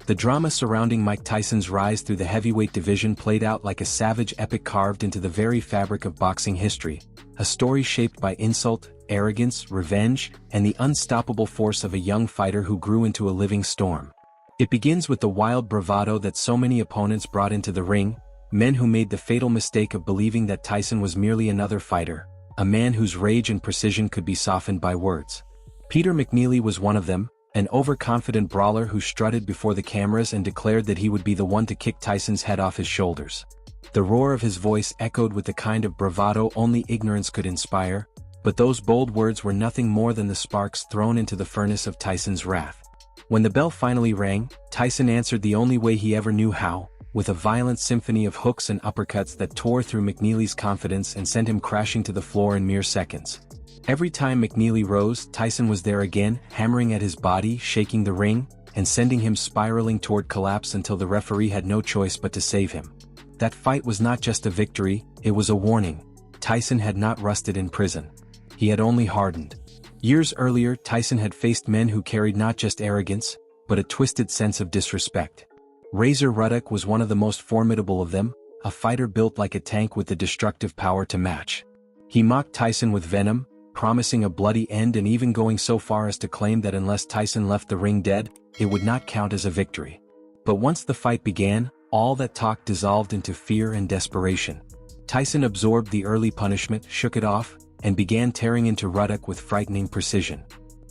The drama surrounding Mike Tyson's rise through the heavyweight division played out like a savage epic carved into the very fabric of boxing history, a story shaped by insult, arrogance, revenge, and the unstoppable force of a young fighter who grew into a living storm. It begins with the wild bravado that so many opponents brought into the ring, men who made the fatal mistake of believing that Tyson was merely another fighter, a man whose rage and precision could be softened by words. Peter McNeely was one of them, an overconfident brawler who strutted before the cameras and declared that he would be the one to kick Tyson's head off his shoulders. The roar of his voice echoed with the kind of bravado only ignorance could inspire, but those bold words were nothing more than the sparks thrown into the furnace of Tyson's wrath. When the bell finally rang, Tyson answered the only way he ever knew how, with a violent symphony of hooks and uppercuts that tore through McNeely's confidence and sent him crashing to the floor in mere seconds. Every time McNeely rose, Tyson was there again, hammering at his body, shaking the ring, and sending him spiraling toward collapse until the referee had no choice but to save him. That fight was not just a victory, it was a warning. Tyson had not rusted in prison. He had only hardened. Years earlier, Tyson had faced men who carried not just arrogance, but a twisted sense of disrespect. Razor Ruddock was one of the most formidable of them, a fighter built like a tank with the destructive power to match. He mocked Tyson with venom, promising a bloody end and even going so far as to claim that unless Tyson left the ring dead, it would not count as a victory. But once the fight began, all that talk dissolved into fear and desperation. Tyson absorbed the early punishment, shook it off, and began tearing into Ruddock with frightening precision.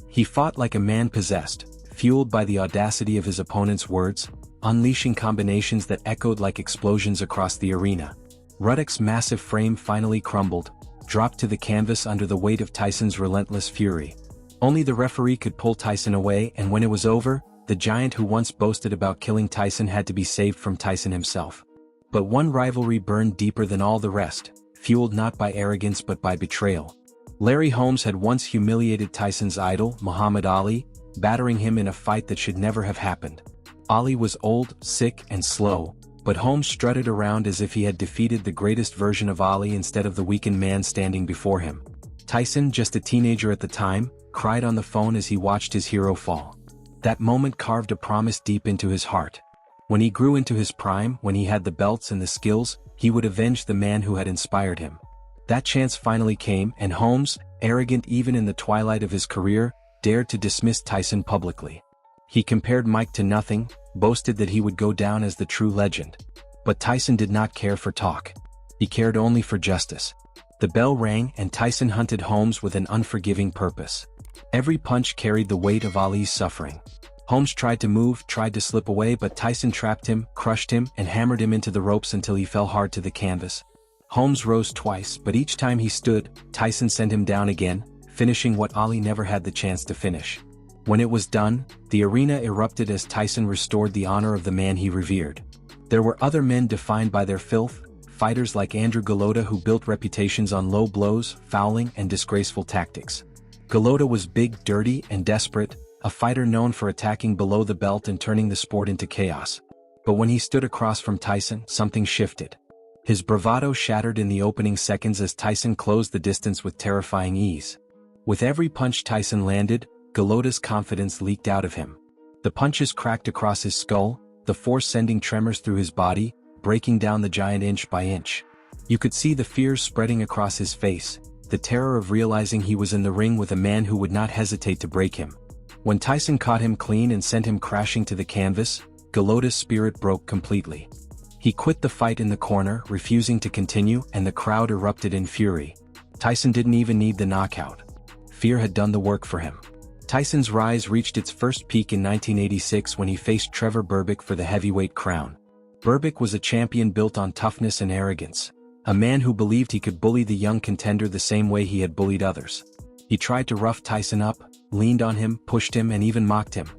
He fought like a man possessed, fueled by the audacity of his opponent's words, unleashing combinations that echoed like explosions across the arena. Ruddock's massive frame finally crumbled, dropped to the canvas under the weight of Tyson's relentless fury. Only the referee could pull Tyson away, and when it was over, the giant who once boasted about killing Tyson had to be saved from Tyson himself. But one rivalry burned deeper than all the rest, fueled not by arrogance but by betrayal. Larry Holmes had once humiliated Tyson's idol, Muhammad Ali, battering him in a fight that should never have happened. Ali was old, sick, and slow, but Holmes strutted around as if he had defeated the greatest version of Ali instead of the weakened man standing before him. Tyson, just a teenager at the time, cried on the phone as he watched his hero fall. That moment carved a promise deep into his heart. When he grew into his prime, when he had the belts and the skills, he would avenge the man who had inspired him. That chance finally came, and Holmes, arrogant even in the twilight of his career, dared to dismiss Tyson publicly. He compared Mike to nothing, boasted that he would go down as the true legend. But Tyson did not care for talk. He cared only for justice. The bell rang and Tyson hunted Holmes with an unforgiving purpose. Every punch carried the weight of Ali's suffering. Holmes tried to move, tried to slip away, but Tyson trapped him, crushed him, and hammered him into the ropes until he fell hard to the canvas. Holmes rose twice, but each time he stood, Tyson sent him down again, finishing what Ali never had the chance to finish. When it was done, the arena erupted as Tyson restored the honor of the man he revered. There were other men defined by their filth, fighters like Andrew Golota who built reputations on low blows, fouling, and disgraceful tactics. Golota was big, dirty, and desperate, a fighter known for attacking below the belt and turning the sport into chaos. But when he stood across from Tyson, something shifted. His bravado shattered in the opening seconds as Tyson closed the distance with terrifying ease. With every punch Tyson landed, Golota's confidence leaked out of him. The punches cracked across his skull, the force sending tremors through his body, breaking down the giant inch by inch. You could see the fears spreading across his face, the terror of realizing he was in the ring with a man who would not hesitate to break him. When Tyson caught him clean and sent him crashing to the canvas, Golota's spirit broke completely. He quit the fight in the corner, refusing to continue, and the crowd erupted in fury. Tyson didn't even need the knockout. Fear had done the work for him. Tyson's rise reached its first peak in 1986 when he faced Trevor Berbick for the heavyweight crown. Berbick was a champion built on toughness and arrogance, a man who believed he could bully the young contender the same way he had bullied others. He tried to rough Tyson up, leaned on him, pushed him, and even mocked him.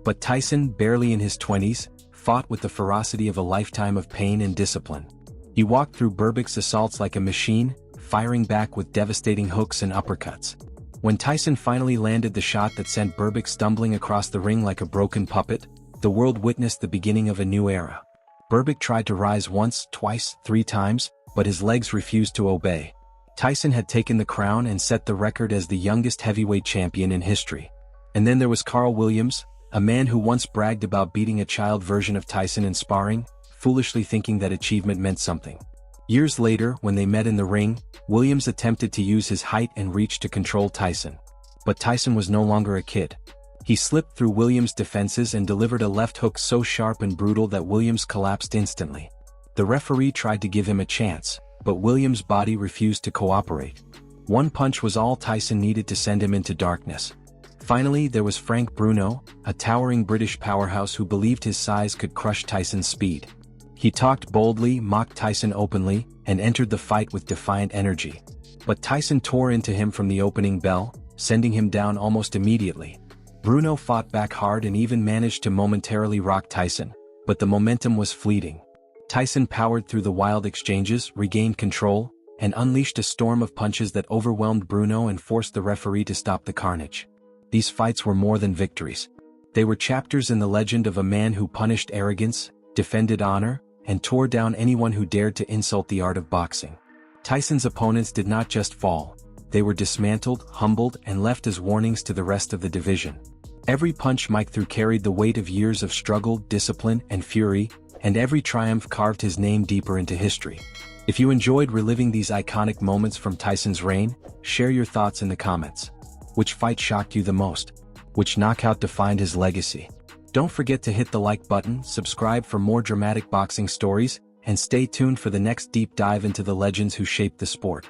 But Tyson, barely in his 20s, fought with the ferocity of a lifetime of pain and discipline. He walked through Berbick's assaults like a machine, firing back with devastating hooks and uppercuts. When Tyson finally landed the shot that sent Berbick stumbling across the ring like a broken puppet, the world witnessed the beginning of a new era. Berbick tried to rise once, twice, 3 times, but his legs refused to obey. Tyson had taken the crown and set the record as the youngest heavyweight champion in history. And then there was Carl Williams, a man who once bragged about beating a child version of Tyson in sparring, foolishly thinking that achievement meant something. Years later, when they met in the ring, Williams attempted to use his height and reach to control Tyson. But Tyson was no longer a kid. He slipped through Williams' defenses and delivered a left hook so sharp and brutal that Williams collapsed instantly. The referee tried to give him a chance, but Williams' body refused to cooperate. One punch was all Tyson needed to send him into darkness. Finally, there was Frank Bruno, a towering British powerhouse who believed his size could crush Tyson's speed. He talked boldly, mocked Tyson openly, and entered the fight with defiant energy. But Tyson tore into him from the opening bell, sending him down almost immediately. Bruno fought back hard and even managed to momentarily rock Tyson, but the momentum was fleeting. Tyson powered through the wild exchanges, regained control, and unleashed a storm of punches that overwhelmed Bruno and forced the referee to stop the carnage. These fights were more than victories. They were chapters in the legend of a man who punished arrogance, defended honor, and tore down anyone who dared to insult the art of boxing. Tyson's opponents did not just fall. They were dismantled, humbled, and left as warnings to the rest of the division. Every punch Mike threw carried the weight of years of struggle, discipline, and fury, and every triumph carved his name deeper into history. If you enjoyed reliving these iconic moments from Tyson's reign, share your thoughts in the comments. Which fight shocked you the most? Which knockout defined his legacy? Don't forget to hit the like button, subscribe for more dramatic boxing stories, and stay tuned for the next deep dive into the legends who shaped the sport.